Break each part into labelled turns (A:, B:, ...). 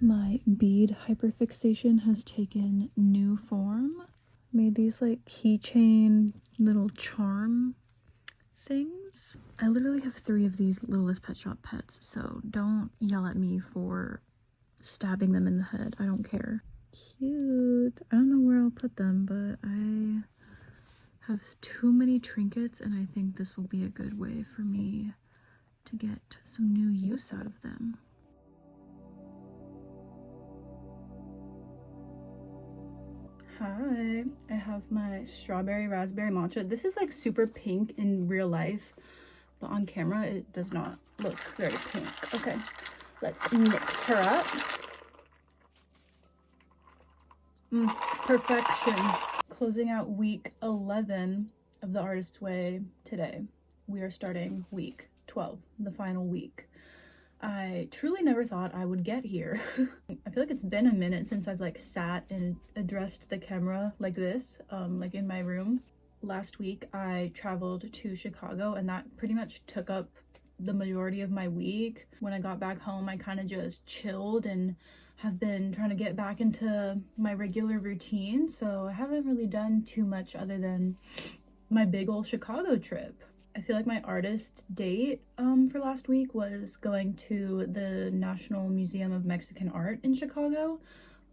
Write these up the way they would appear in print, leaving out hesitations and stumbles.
A: My bead hyperfixation has taken new form. Made these like keychain little charm things. I literally have 3 of these Littlest Pet Shop pets, so don't yell at me for stabbing them in the head. I don't care. Cute. I don't know where I'll put them, but I have too many trinkets and I think this will be a good way for me to get some new use out of them. Hi, I have my strawberry raspberry matcha. This is like super pink in real life, but on camera it does not look very pink. Okay, let's mix her up. Perfection. Closing out week 11 of the Artist's Way today. We are starting week 12, the final week. I truly never thought I would get here. I feel like it's been a minute since I've like sat and addressed the camera like this, like in my room. Last week I traveled to Chicago and that pretty much took up the majority of my week. When I got back home, I kind of just chilled and have been trying to get back into my regular routine. So I haven't really done too much other than my big ol' Chicago trip. I feel like my artist date for last week was going to the National Museum of Mexican Art in Chicago.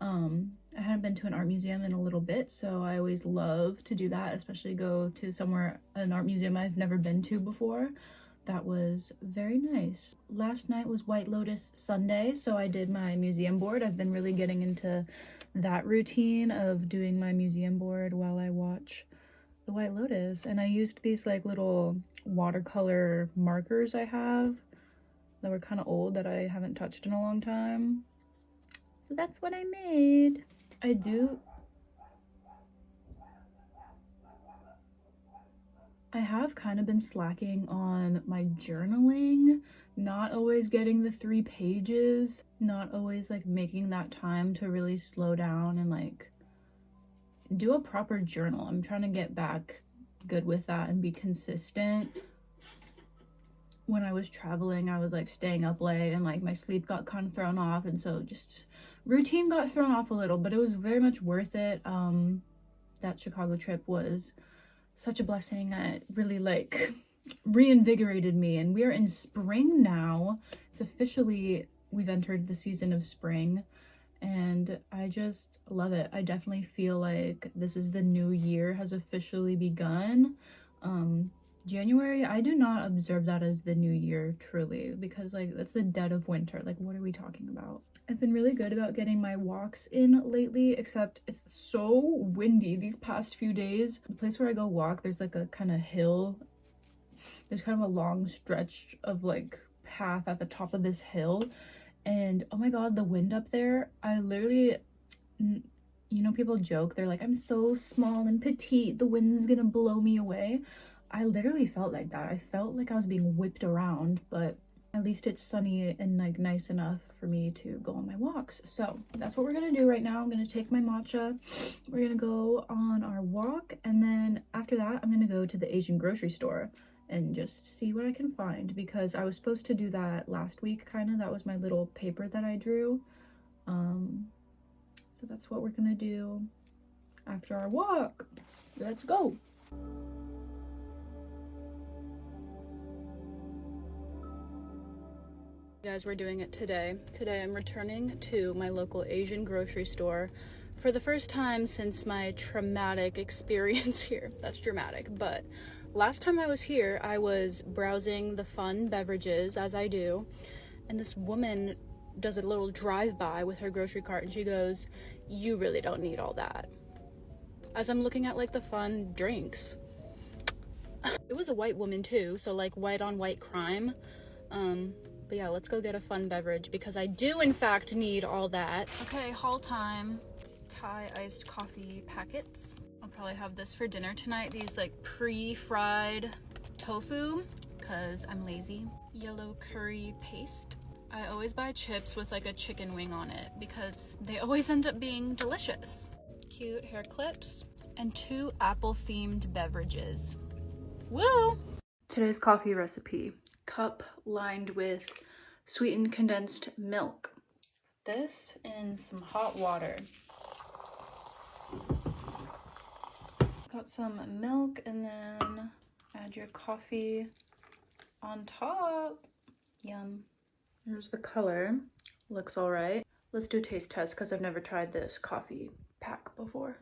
A: I hadn't been to an art museum in a little bit, so I always love to do that, especially go to an art museum I've never been to before. That was very nice. Last night was White Lotus Sunday, so I did my museum board. I've been really getting into that routine of doing my museum board while I watch the White Lotus, and I used these like little watercolor markers I have that were kind of old that I haven't touched in a long time. So that's what I made. I have kind of been slacking on my journaling, not always getting the 3 pages, not always like making that time to really slow down and like do a proper journal. I'm trying to get back good with that and be consistent. When I was traveling, I was like staying up late and like my sleep got kind of thrown off, and so just routine got thrown off a little, but it was very much worth it. That Chicago trip was such a blessing. It really like reinvigorated me, and we are in spring now. It's officially, we've entered the season of spring, and I just love it. I definitely feel like this is the new year has officially begun. January, I do not observe that as the new year truly, because like that's the dead of winter. Like, what are we talking about? I've been really good about getting my walks in lately, except it's so windy these past few days. The place where I go walk, there's like a kind of hill. There's kind of a long stretch of like path at the top of this hill, and oh my god, the wind up there, I literally, you know, people joke, they're like, I'm so small and petite, the wind's gonna blow me away. I literally felt like that. I felt like I was being whipped around, but at least it's sunny and like nice enough for me to go on my walks. So that's what we're gonna do right now. I'm gonna take my matcha, we're gonna go on our walk, and then after that I'm gonna go to the Asian grocery store and just see what I can find, because I was supposed to do that last week, kind of. That was my little paper that I drew. So that's what we're gonna do after our walk. Let's go. Guys, we're doing it today. Today I'm returning to my local Asian grocery store for the first time since my traumatic experience here. That's dramatic, but last time I was here, I was browsing the fun beverages, as I do, and this woman does a little drive-by with her grocery cart, and she goes, "You really don't need all that." As I'm looking at like the fun drinks. It was a white woman too, so like white on white crime. But yeah, let's go get a fun beverage because I do in fact need all that. Okay, haul time. Thai iced coffee packets. I'll probably have this for dinner tonight. These like pre-fried tofu, cause I'm lazy. Yellow curry paste. I always buy chips with like a chicken wing on it because they always end up being delicious. Cute hair clips and 2 apple themed beverages. Woo! Today's coffee recipe. Cup lined with sweetened condensed milk. this in some hot water. Got some milk, and then add your coffee on top. Yum. Here's the color. Looks all right. Let's do a taste test because I've never tried this coffee pack before.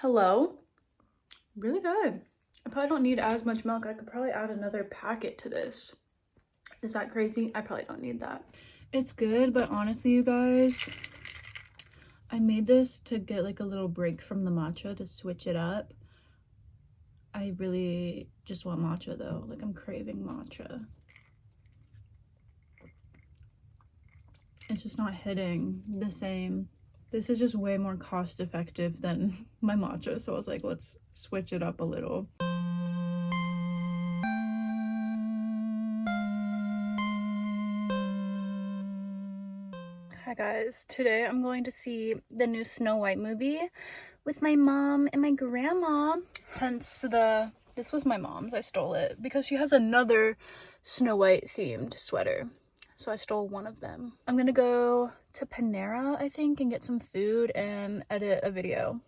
A: Hello. Really good. I probably don't need as much milk. I could probably add another packet to this. Is that crazy? I probably don't need that. It's good, but honestly, you guys, I made this to get like a little break from the matcha to switch it up. I really just want matcha though. Like, I'm craving matcha. It's just not hitting the same. This is just way more cost effective than my matcha. So I was like, let's switch it up a little. Hi guys, today I'm going to see the new Snow White movie with my mom and my grandma. Hence this was my mom's. I stole it because she has another Snow White themed sweater. So I stole one of them. I'm gonna go to Panera, I think, and get some food and edit a video.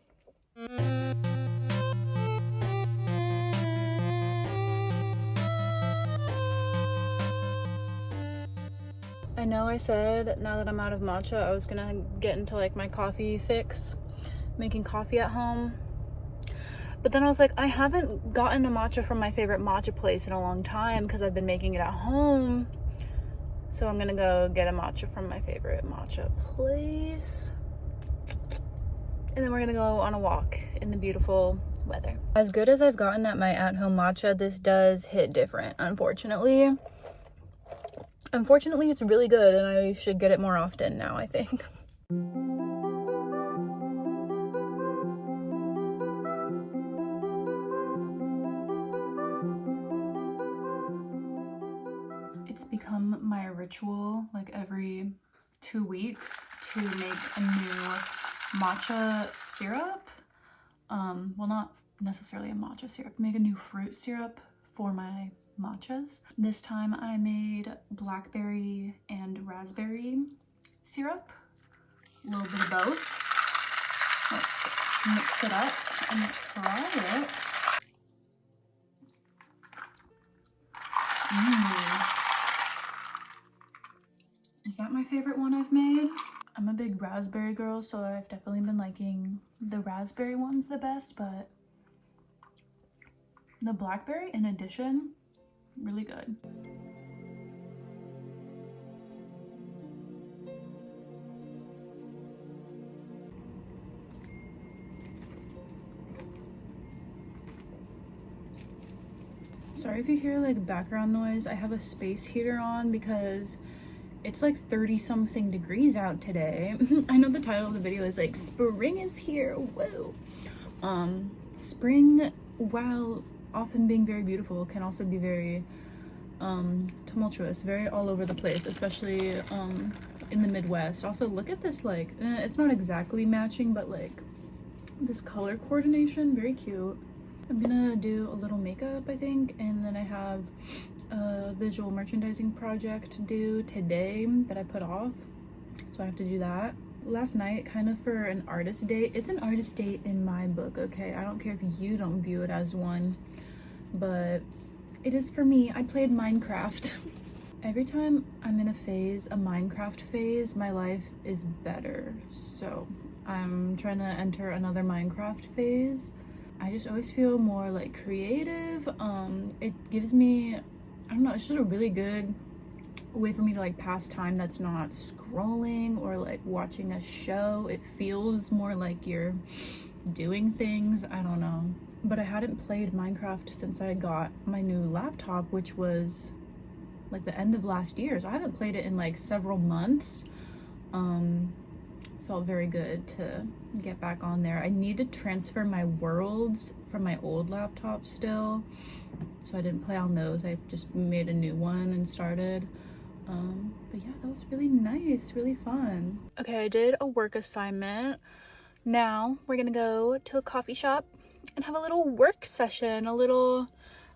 A: I know I said now that I'm out of matcha, I was gonna get into like my coffee fix, making coffee at home. But then I was like, I haven't gotten a matcha from my favorite matcha place in a long time because I've been making it at home. So I'm gonna go get a matcha from my favorite matcha place. And then we're gonna go on a walk in the beautiful weather. As good as I've gotten at my at-home matcha, this does hit different, unfortunately. Unfortunately, it's really good and I should get it more often now, I think. It's become my ritual, like every 2 weeks, to make a new matcha syrup. Well, not necessarily a matcha syrup, make a new fruit syrup for my matchas. This time I made blackberry and raspberry syrup, a little bit of both. Let's mix it up and try it. Is that my favorite one I've made? I'm a big raspberry girl, so I've definitely been liking the raspberry ones the best, but the blackberry in addition, really good. Sorry if you hear like background noise. I have a space heater on because it's like 30 something degrees out today. I know the title of the video is like spring is here, whoa. Spring, while often being very beautiful, can also be very tumultuous, very all over the place, especially in the Midwest. Also, look at this, like it's not exactly matching, but like this color coordination, very cute. I'm gonna do a little makeup, I think, and then I have a visual merchandising project due today that I put off, so I have to do that. Last night, kind of for an artist date. It's an artist date in my book, okay? I don't care if you don't view it as one, but it is for me. I played Minecraft. Every time I'm in a phase, a Minecraft phase, my life is better. So I'm trying to enter another Minecraft phase. I just always feel more like creative. It gives me, I don't know, it's just a really good way for me to like pass time that's not scrolling or like watching a show. It feels more like you're doing things. I don't know. But I hadn't played Minecraft since I got my new laptop, which was like the end of last year. So I haven't played it in like several months. Felt very good to get back on there. I need to transfer my worlds from my old laptop still, so I didn't play on those. I just made a new one and started. But yeah, that was really nice, really fun. Okay, I did a work assignment. Now we're gonna go to a coffee shop and have a little work session, a little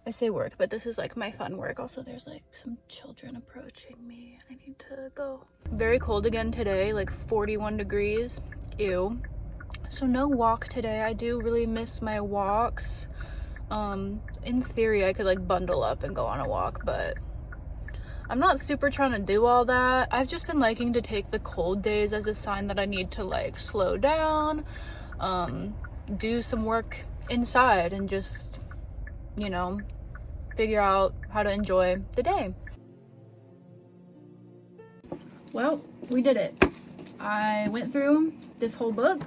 A: I say work, but this is like my fun work. Also, there's like some children approaching me. I need to go. Very cold again today, like 41 degrees. Ew. So no walk today. I do really miss my walks. In theory, I could like bundle up and go on a walk, but I'm not super trying to do all that. I've just been liking to take the cold days as a sign that I need to like slow down, do some work inside and just, you know, figure out how to enjoy the day. Well, we did it. I went through this whole book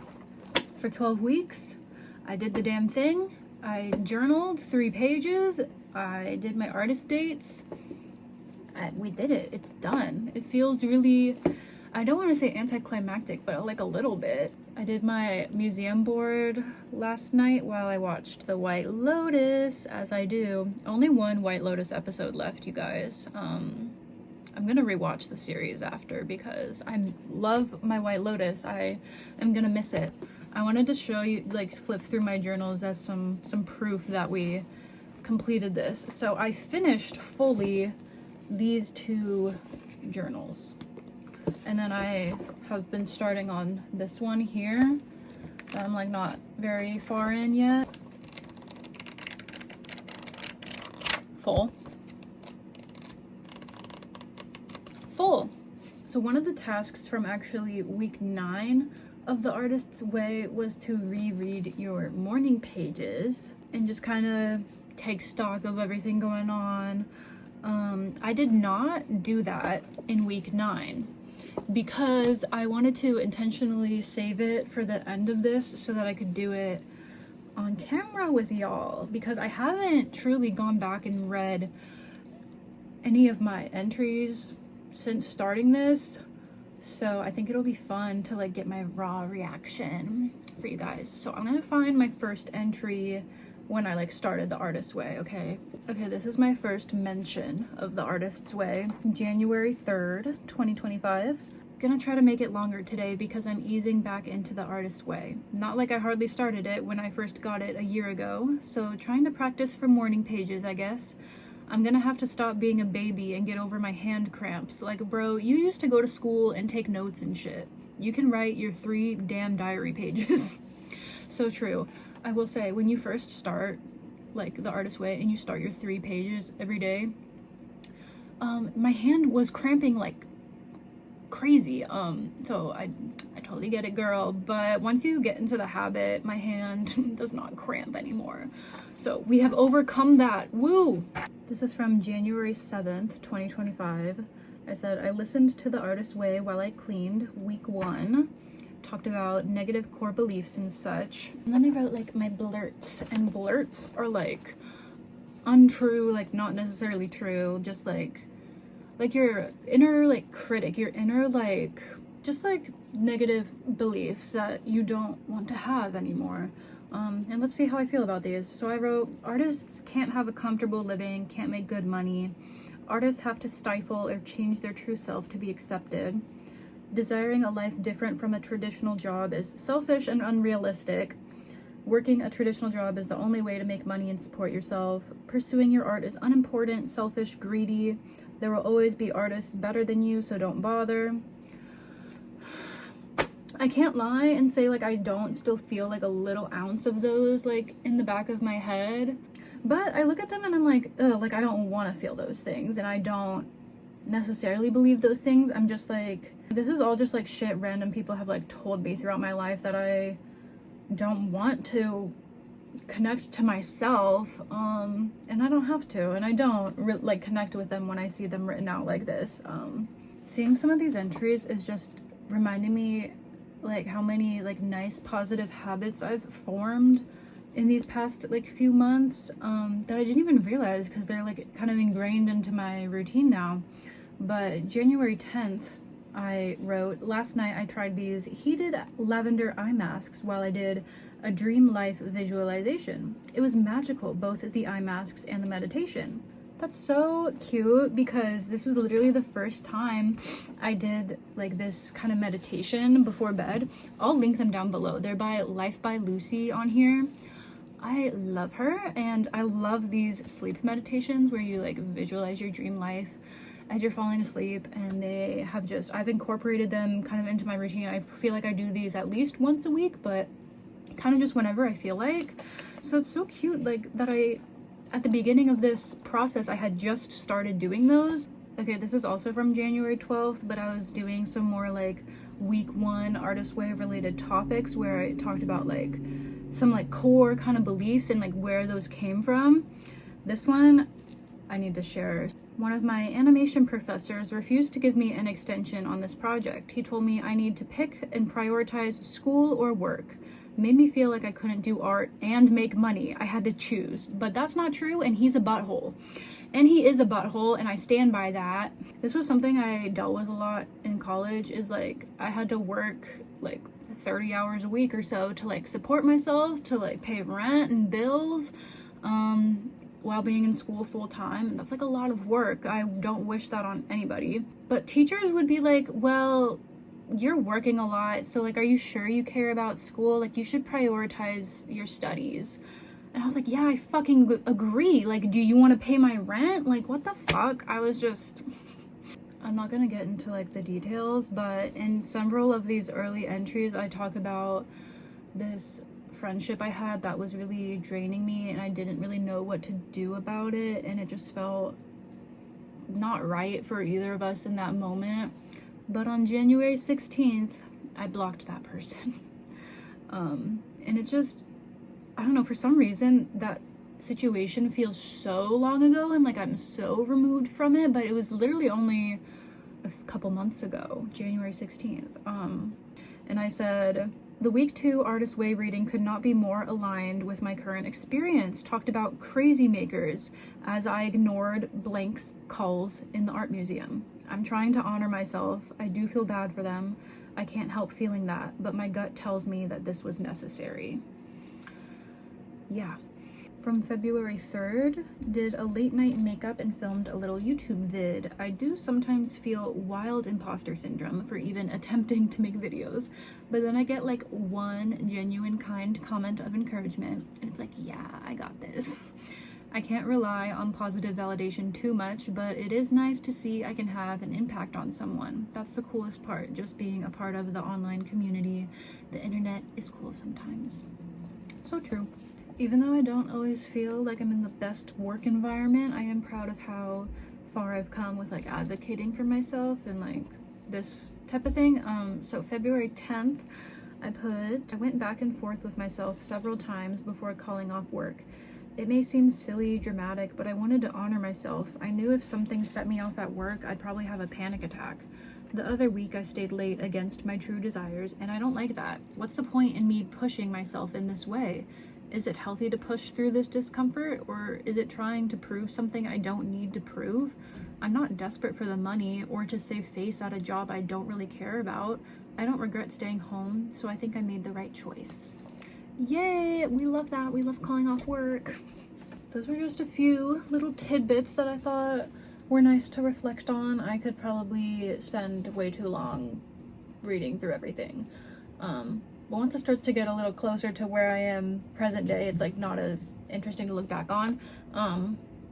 A: for 12 weeks. I did the damn thing. I journaled 3 pages. I did my artist dates. We did it. It's done. It feels really, I don't want to say anticlimactic, but like a little bit. I did my museum board last night while I watched The White Lotus, as I do. Only one White Lotus episode left, you guys. I'm gonna rewatch the series after because I love my White Lotus. I am gonna miss it. I wanted to show you, like, flip through my journals as some proof that we completed this. So I finished fully these 2 journals. And then I have been starting on this one here. I'm like not very far in yet. Full. So one of the tasks from actually week 9 of the Artist's Way was to reread your morning pages and just kind of take stock of everything going on. I did not do that in week 9 because I wanted to intentionally save it for the end of this so that I could do it on camera with y'all, because I haven't truly gone back and read any of my entries since starting this. So I think it'll be fun to like get my raw reaction for you guys. So I'm gonna find my first entry when I like started the Artist's Way. Okay, this is my first mention of the Artist's Way, January 3rd, 2025. Gonna try to make it longer today because I'm easing back into the Artist's Way. Not like I hardly started it when I first got it a year ago. So trying to practice for morning pages, I guess. I'm gonna have to stop being a baby and get over my hand cramps. Like, bro, you used to go to school and take notes and shit. You can write your 3 damn diary pages. So true. I will say, when you first start, like, the Artist's Way and you start your 3 pages every day, my hand was cramping like crazy. So I totally get it, girl. But once you get into the habit, my hand does not cramp anymore. So we have overcome that. Woo! This is from January 7th, 2025. I said, I listened to the Artist's Way while I cleaned week 1. Talked about negative core beliefs and such. And then I wrote like my blurts, and blurts are like untrue, like not necessarily true, just like your inner like critic, your inner like just like negative beliefs that you don't want to have anymore. And let's see how I feel about these. So I wrote, artists can't have a comfortable living, can't make good money. Artists have to stifle or change their true self to be accepted. Desiring a life different from a traditional job is selfish and unrealistic. Working a traditional job is the only way to make money and support yourself. Pursuing your art is unimportant, selfish, greedy. There will always be artists better than you, so don't bother. I can't lie and say like I don't still feel like a little ounce of those like in the back of my head. But I look at them and I'm like, ugh, like I don't want to feel those things, and I don't necessarily believe those things. I'm just like, this is all just like shit random people have like told me throughout my life that I don't want to connect to myself, and I don't have to, and I don't like connect with them when I see them written out like this. Seeing some of these entries is just reminding me like how many like nice positive habits I've formed in these past like few months, that I didn't even realize because they're like kind of ingrained into my routine now. But January 10th, I wrote, last night I tried these heated lavender eye masks while I did a dream life visualization. It was magical, both the eye masks and the meditation. That's so cute because this was literally the first time I did like this kind of meditation before bed. I'll link them down below. They're by Life by Lucy on here. I love her, and I love these sleep meditations where you like visualize your dream life as you're falling asleep, and they have just, I've incorporated them kind of into my routine. I feel like I do these at least once a week, but kind of just whenever I feel like. So it's so cute, like, that at the beginning of this process, I had just started doing those. Okay, this is also from January 12th, but I was doing some more like week 1 Artist Way related topics where I talked about like some like core kind of beliefs and like where those came from. This one I need to share. One of my animation professors refused to give me an extension on this project. He told me I need to pick and prioritize school or work. Made me feel like I couldn't do art and make money. I had to choose, but that's not true, and he's a butthole. And he is a butthole, and I stand by that. This was something I dealt with a lot in college, is like I had to work like 30 hours a week or so to like support myself, to like pay rent and bills, while being in school full time. And that's like a lot of work. I don't wish that on anybody. But teachers would be like, well, you're working a lot, so like, are you sure you care about school? Like, you should prioritize your studies. And I was like, yeah, I fucking agree. Like, do you want to pay my rent? Like, what the fuck? I was just, I'm not gonna get into like the details, but in several of these early entries, I talk about this friendship I had that was really draining me, and I didn't really know what to do about it, and it just felt not right for either of us in that moment. But on January 16th, I blocked that person. And it's just, I don't know, for some reason that situation feels so long ago, and like I'm so removed from it, but it was literally only a couple months ago, January 16th. And I said, the week 2 Artist Way reading could not be more aligned with my current experience. Talked about crazy makers as I ignored Blank's calls in the art museum. I'm trying to honor myself. I do feel bad for them. I can't help feeling that, but my gut tells me that this was necessary. Yeah. From February 3rd, did a late night makeup and filmed a little YouTube vid. I do sometimes feel wild imposter syndrome for even attempting to make videos, but then I get like one genuine kind comment of encouragement, and it's like, yeah, I got this. I can't rely on positive validation too much, but it is nice to see I can have an impact on someone. That's the coolest part, just being a part of the online community. The internet is cool sometimes. So true. Even though I don't always feel like I'm in the best work environment, I am proud of how far I've come with like advocating for myself and like this type of thing. So February 10th, I went back and forth with myself several times before calling off work. It may seem silly, dramatic, but I wanted to honor myself. I knew if something set me off at work, I'd probably have a panic attack. The other week I stayed late against my true desires, and I don't like that. What's the point in me pushing myself in this way? Is it healthy to push through this discomfort, or is it trying to prove something I don't need to prove? I'm not desperate for the money or to save face at a job I don't really care about. I don't regret staying home, so I think I made the right choice. Yay! We love that. We love calling off work. Those were just a few little tidbits that I thought were nice to reflect on. I could probably spend way too long reading through everything. But once it starts to get a little closer to where I am present day, it's like not as interesting to look back on.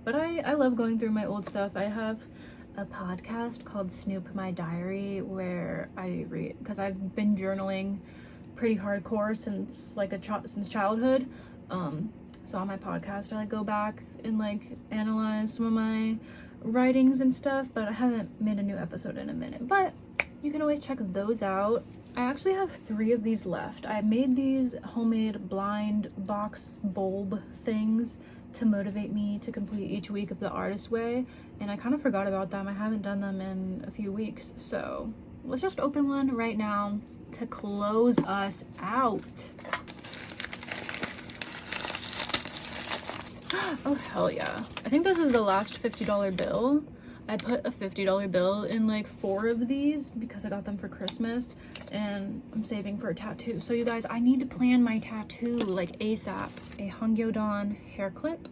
A: But I love going through my old stuff. I have a podcast called Snoop My Diary where I read, because I've been journaling pretty hardcore since like since childhood. So on my podcast I like go back and like analyze some of my writings and stuff, but I haven't made a new episode in a minute, but you can always check those out. I actually have 3 of these left. I made these homemade blind box bulb things to motivate me to complete each week of the Artist Way, and I kind of forgot about them. I haven't done them in a few weeks, so let's just open one right now to close us out. Oh hell yeah. I think this is the last $50 bill. I put a $50 bill in like 4 of these because I got them for Christmas, and I'm saving for a tattoo. So you guys, I need to plan my tattoo like ASAP. A Hungyodon hair clip,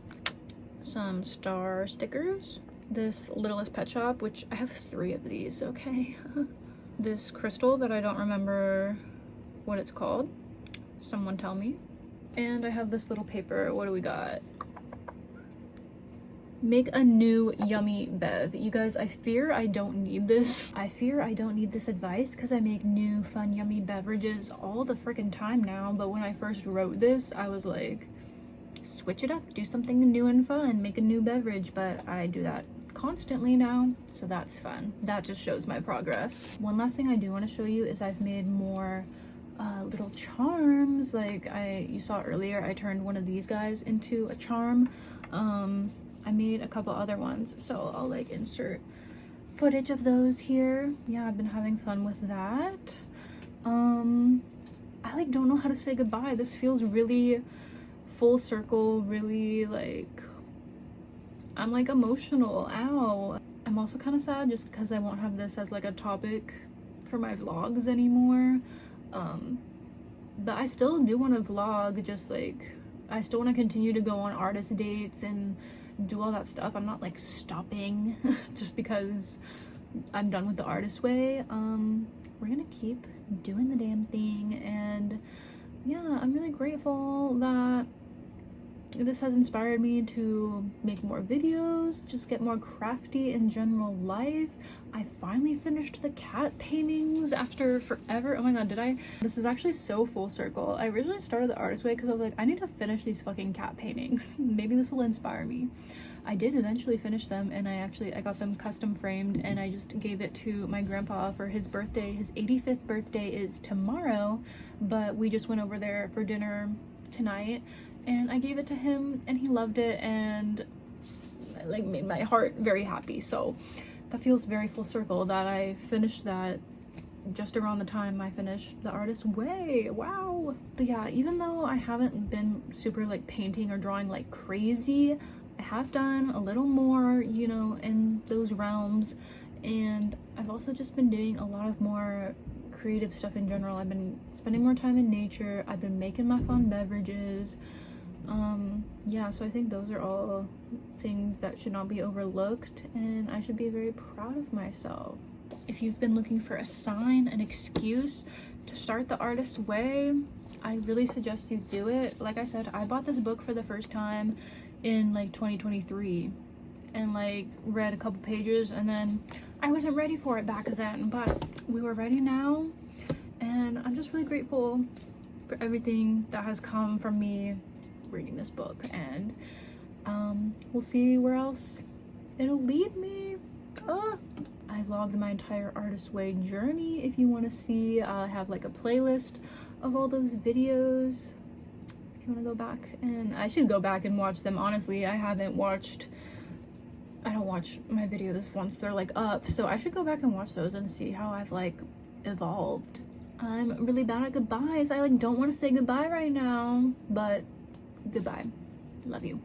A: some star stickers, this Littlest Pet Shop, which I have 3 of these, okay? This crystal that I don't remember what it's called. Someone tell me. And I have this little paper. What do we got? Make a new yummy bev. You guys, I fear I don't need this. I fear I don't need this advice because I make new fun yummy beverages all the freaking time now. But when I first wrote this, I was like, switch it up, do something new and fun, make a new beverage. But I do that constantly now, so that's fun. That just shows my progress. One last thing I do want to show you is I've made more little charms. Like you saw earlier, I turned one of these guys into a charm. I made a couple other ones, so I'll like insert footage of those here. Yeah, I've been having fun with that. I like don't know how to say goodbye. This feels really full circle, really like I'm like emotional. Ow. I'm also kind of sad just because I won't have this as like a topic for my vlogs anymore. But I still do want to vlog, just like I still want to continue to go on artist dates and do all that stuff. I'm not like stopping just because I'm done with the artist way. We're gonna keep doing the damn thing, and yeah, I'm really grateful that this has inspired me to make more videos, just get more crafty in general life. I finally finished the cat paintings after forever. Oh my god, did I? This is actually so full circle. I originally started the artist way because I was like, I need to finish these fucking cat paintings. Maybe this will inspire me. I did eventually finish them, and I got them custom framed, and I just gave it to my grandpa for his birthday. His 85th birthday is tomorrow, but we just went over there for dinner tonight, and I gave it to him, and he loved it, and like made my heart very happy. So that feels very full circle that I finished that just around the time I finished the artist way. Wow. But yeah, even though I haven't been super like painting or drawing like crazy, I have done a little more, you know, in those realms, and I've also just been doing a lot of more creative stuff in general. I've been spending more time in nature. I've been making my fun beverages. Yeah, so I think those are all things that should not be overlooked, and I should be very proud of myself. If you've been looking for a sign, an excuse to start the artist's way, I really suggest you do it. Like I said, I bought this book for the first time in like 2023 and like read a couple pages, and then I wasn't ready for it back then, but we were ready now, and I'm just really grateful for everything that has come from me reading this book, and we'll see where else it'll lead me. I vlogged my entire artist way journey. If you want to see, I have like a playlist of all those videos. If you want to go back, and I should go back and watch them. Honestly, I don't watch my videos once they're like up, so I should go back and watch those and see how I've like evolved. I'm really bad at goodbyes. I like don't want to say goodbye right now, but goodbye. Love you.